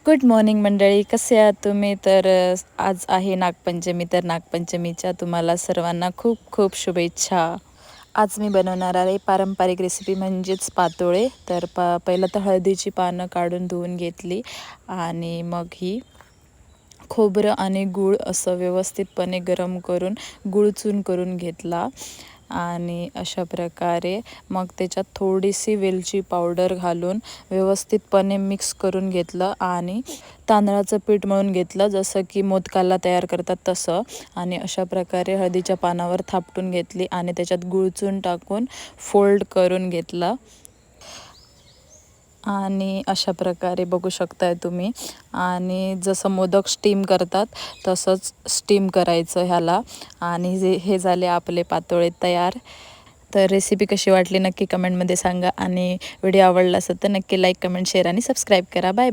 Good morning मंडळी, कसे आहात तुम्ही? तर आज आहे नागपंचमी. तर नागपंचमीच्या तुम्हाला सर्वांना खूप खूप शुभेच्छा. आज मी बनवणार आहे पारंपरिक रेसिपी म्हणजेच पातोळे. तर पहिलं तर हळदीची पानं काढून धुवून घेतली आणि मग ही खोबरं आणि गूळ असं व्यवस्थितपणे गरम करून गुळचून करून घेतला आणि अशा प्रकारे मग त्याच्यात थोडीशी वेलची पावडर घालून व्यवस्थितपणे मिक्स करून घेतलं आणि तांदळाचं पीठ मळून घेतलं, जसं की मोदकाला तयार करतात तसं. आणि अशा प्रकारे हळदीच्या पानावर थापटून घेतली आणि त्याच्यात गुळचून टाकून फोल्ड करून घेतला आणि अशा प्रकारे बघू शकताय तुम्ही. आणि जसं मोदक स्टीम करतात तसंच स्टीम करायचं ह्याला. आणि हे झाले आपले पातोळे तयार. तर रेसिपी कशी वाटली नक्की कमेंटमध्ये सांगा आणि व्हिडिओ आवडला असेल तर नक्की लाईक, कमेंट, शेअर आणि सबस्क्राईब करा. बाय.